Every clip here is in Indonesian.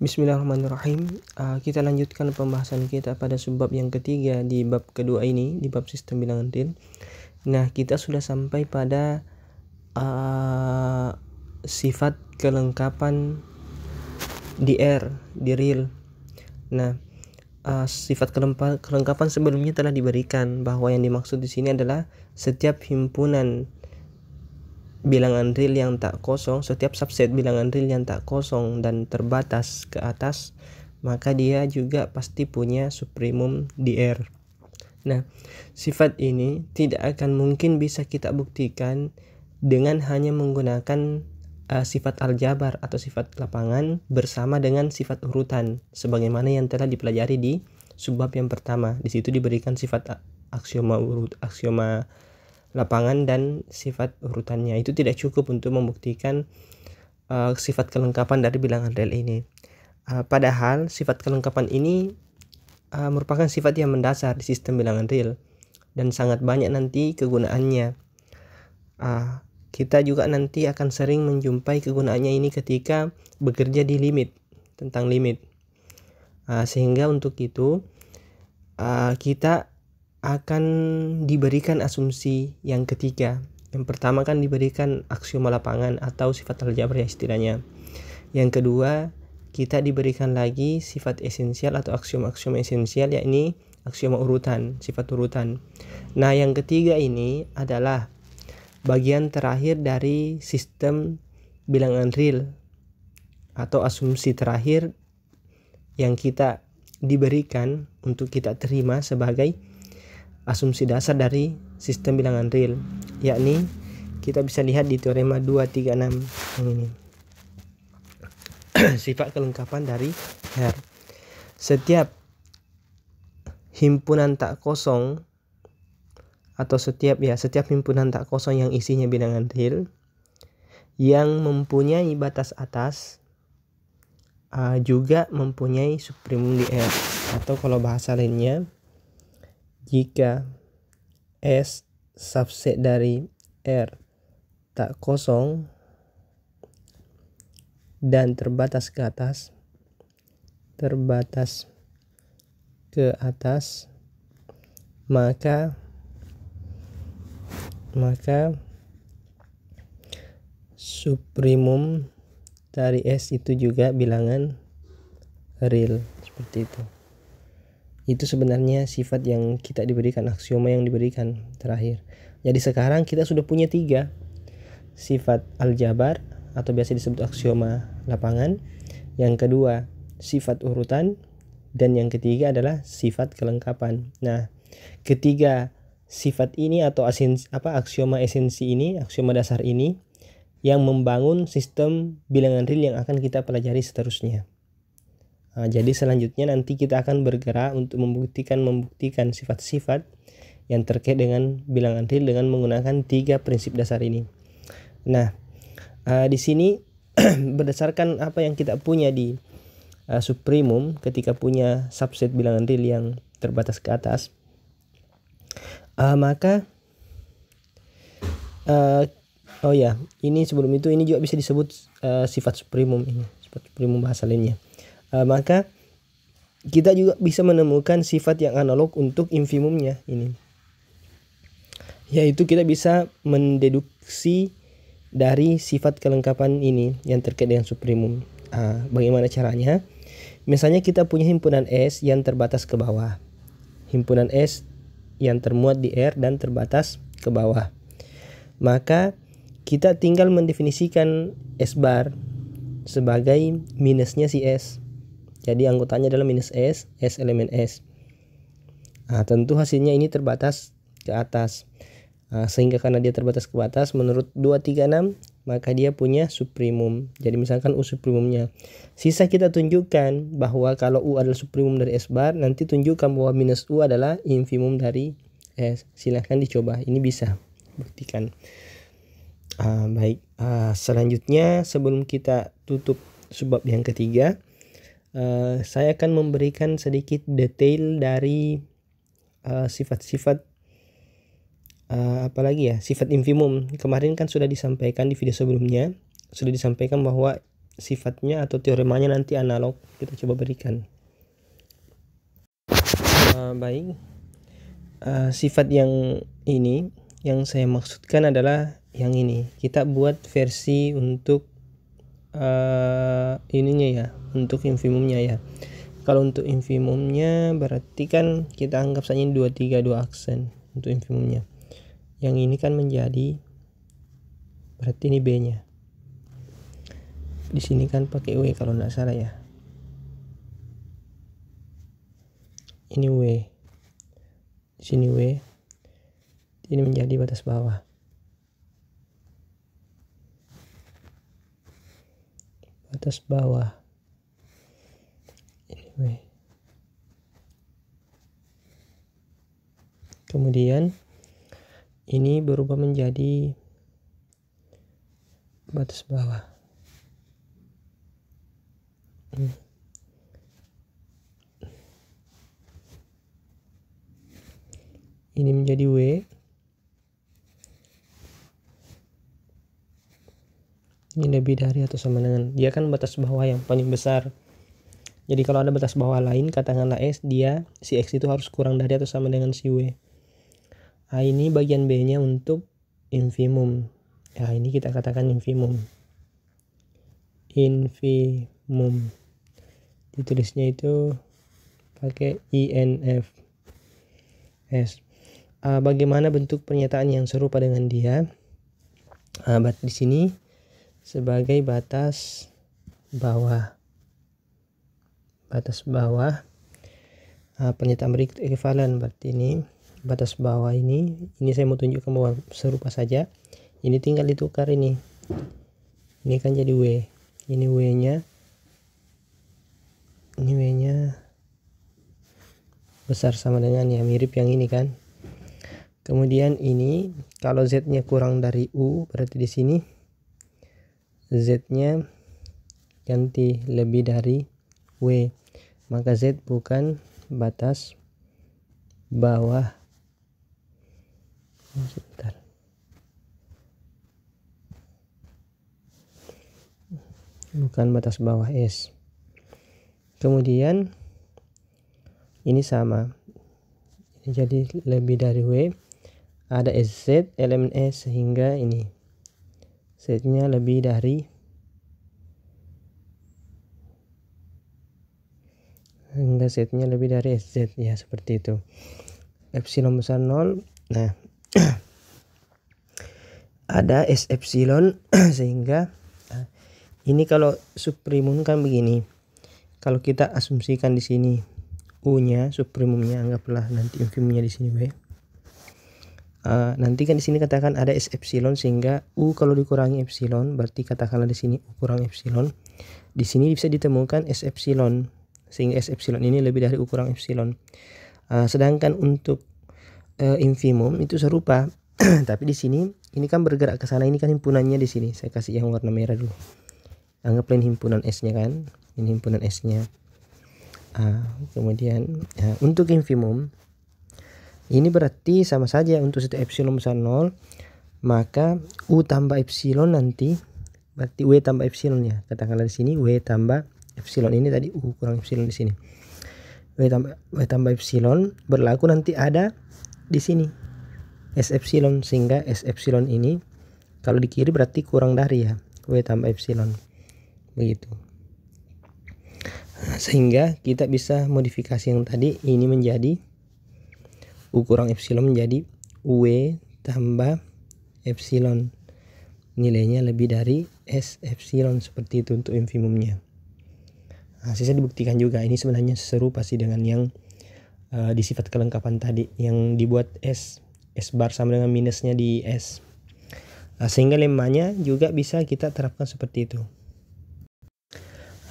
Bismillahirrahmanirrahim. Kita lanjutkan pembahasan kita pada subbab yang ketiga di bab kedua ini, di bab sistem bilangan real. Nah, kita sudah sampai pada sifat kelengkapan di real. Nah, sifat kelengkapan sebelumnya telah diberikan, bahwa yang dimaksud di sini adalah setiap himpunan bilangan real yang tak kosong, setiap subset bilangan real yang tak kosong dan terbatas ke atas, maka dia juga pasti punya supremum di R. Nah, sifat ini tidak akan mungkin bisa kita buktikan dengan hanya menggunakan sifat aljabar atau sifat lapangan bersama dengan sifat urutan, sebagaimana yang telah dipelajari di subbab yang pertama. Di situ diberikan sifat aksioma lapangan dan sifat urutannya. Itu tidak cukup untuk membuktikan sifat kelengkapan dari bilangan real ini. Padahal sifat kelengkapan ini merupakan sifat yang mendasar di sistem bilangan real dan sangat banyak nanti kegunaannya. Kita juga nanti akan sering menjumpai kegunaannya ini ketika bekerja di limit, tentang limit. Sehingga untuk itu kita akan diberikan asumsi yang ketiga. Yang pertama kan diberikan aksioma lapangan atau sifat aljabar ya istilahnya. Yang kedua, kita diberikan lagi sifat esensial atau aksioma-aksioma esensial, yakni aksioma urutan, sifat urutan. Nah, yang ketiga ini adalah bagian terakhir dari sistem bilangan real atau asumsi terakhir yang kita diberikan untuk kita terima sebagai asumsi dasar dari sistem bilangan real, yakni kita bisa lihat di teorema 236 yang ini. Sifat kelengkapan dari R. Setiap himpunan tak kosong atau setiap himpunan tak kosong yang isinya bilangan real yang mempunyai batas atas juga mempunyai supremum di R, atau kalau bahasa lainnya, jika S subset dari R tak kosong dan terbatas ke atas, maka supremum dari S itu juga bilangan real, seperti itu. Itu sebenarnya sifat yang kita diberikan, aksioma yang diberikan terakhir. Jadi sekarang kita sudah punya 3 sifat aljabar atau biasa disebut aksioma lapangan, yang kedua sifat urutan, dan yang ketiga adalah sifat kelengkapan. Nah, ketiga sifat ini atau aksioma esensi ini, aksioma dasar ini yang membangun sistem bilangan real yang akan kita pelajari seterusnya. Jadi selanjutnya nanti kita akan bergerak untuk membuktikan sifat-sifat yang terkait dengan bilangan real dengan menggunakan 3 prinsip dasar ini. Nah, di sini berdasarkan apa yang kita punya di supremum ketika punya subset bilangan real yang terbatas ke atas, maka ini sebelum itu ini juga bisa disebut sifat supremum, ini sifat supremum bahasa lainnya. Maka kita juga bisa menemukan sifat yang analog untuk infimumnya ini, yaitu kita bisa mendeduksi dari sifat kelengkapan ini yang terkait dengan supremum. Bagaimana caranya? Misalnya kita punya himpunan S yang terbatas ke bawah, himpunan S yang termuat di R dan terbatas ke bawah, maka kita tinggal mendefinisikan S bar sebagai minusnya si S. Jadi anggotanya adalah minus S elemen S. Tentu hasilnya ini terbatas ke atas. Sehingga karena dia terbatas ke atas menurut 236, maka dia punya supremum. Jadi misalkan U supremumnya. Sisa kita tunjukkan bahwa kalau U adalah supremum dari S bar, nanti tunjukkan bahwa minus U adalah infimum dari S. Silahkan dicoba, ini bisa buktikan. Baik, selanjutnya sebelum kita tutup subbab yang ketiga, saya akan memberikan sedikit detail dari sifat-sifat sifat infimum. Kemarin kan sudah disampaikan di video sebelumnya, sudah disampaikan bahwa sifatnya atau teoremanya nanti analog, kita coba berikan. Baik, sifat yang ini yang saya maksudkan adalah yang ini. Kita buat versi untuk ininya ya, untuk infimumnya ya. Kalau untuk infimumnya berarti kan kita anggap saja 232 aksen untuk infimumnya. Yang ini kan menjadi berarti ini B-nya. Di sini kan pakai W kalau nggak salah ya. Ini W. Di sini W. Ini menjadi batas bawah. Batas bawah. Ini W. Kemudian ini berubah menjadi batas bawah. Ini menjadi W. Ini lebih dari atau sama dengan, dia kan batas bawah yang paling besar. Jadi kalau ada batas bawah lain, katakanlah S, dia si X itu harus kurang dari atau sama dengan si W. Nah, ini bagian B-nya untuk infimum. Ya, ini kita katakan infimum. Infimum. Ditulisnya itu pakai INF S. Bagaimana bentuk pernyataan yang serupa dengan dia? Di sini sebagai batas bawah. Batas bawah. Pernyataan berikut ekuivalen, berarti ini batas bawah ini saya mau tunjukkan bahwa serupa saja. Ini tinggal ditukar ini. Ini kan jadi W. Ini W-nya. Ini W-nya besar sama dengan ya, mirip yang ini kan. Kemudian ini kalau Z-nya kurang dari U, berarti di sini Z-nya ganti lebih dari W. Maka Z bukan batas bawah. Sebentar. Bukan batas bawah S. Kemudian ini sama. Ini jadi lebih dari W. Ada SZ elemen S sehingga ini Z-nya lebih dari Z-nya lebih dari SZ ya, seperti itu. Epsilon besar 0. Nah, ada S epsilon sehingga ini kalau subprimum kan begini. Kalau kita asumsikan di sini U-nya, subprimumnya anggaplah nanti infimumnya di sini W. Nanti kan di sini katakan ada S epsilon sehingga U kalau dikurangi epsilon, berarti katakanlah di sini U kurang epsilon. Di sini bisa ditemukan S epsilon sehingga S epsilon ini lebih dari U kurang epsilon. Sedangkan untuk infimum itu serupa. Tapi di sini ini kan bergerak ke sana, ini kan himpunannya di sini. Saya kasih yang warna merah dulu. Anggaplah ini himpunan S-nya kan. Ini himpunan S-nya. Kemudian untuk infimum ini berarti sama saja untuk setiap epsilon besar 0, maka U tambah epsilon nanti berarti W tambah epsilon ya. Katakanlah di sini W tambah epsilon, ini tadi U kurang epsilon di sini. W tambah epsilon berlaku nanti ada di sini S epsilon, sehingga S epsilon ini kalau di kiri berarti kurang dari ya, W tambah epsilon. Begitu. Sehingga kita bisa modifikasi yang tadi ini menjadi U kurang epsilon menjadi W tambah epsilon, nilainya lebih dari S epsilon, seperti itu untuk infimumnya. Sisa dibuktikan juga ini sebenarnya serupa sih dengan yang di sifat kelengkapan tadi yang dibuat S bar sama dengan minusnya di S. Sehingga lemmanya juga bisa kita terapkan seperti itu.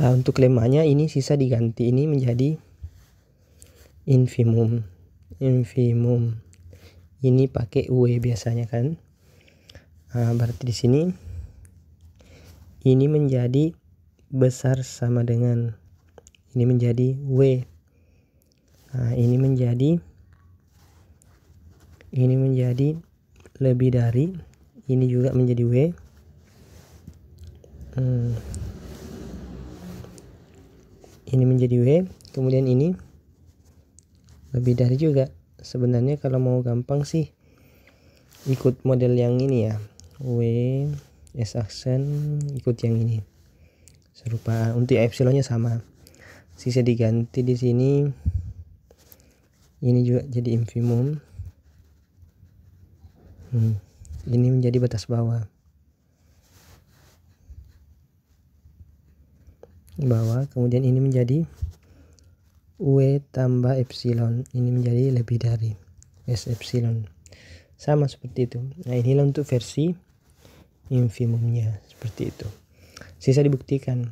Untuk lemmanya ini sisa diganti ini menjadi infimum. Ini pakai W biasanya kan. Berarti di sini ini menjadi besar sama dengan ini menjadi W. Ini menjadi lebih dari, ini juga menjadi W. ini menjadi W, kemudian ini lebih dari juga. Sebenarnya kalau mau gampang sih ikut model yang ini ya, W S aksen ikut yang ini serupa. Untuk epsilonnya sama, sisa diganti di sini, ini juga jadi infimum, ini menjadi batas bawah, kemudian ini menjadi W tambah epsilon, ini menjadi lebih dari S epsilon, sama seperti itu. Nah, inilah untuk versi infimumnya, seperti itu. Sisa dibuktikan.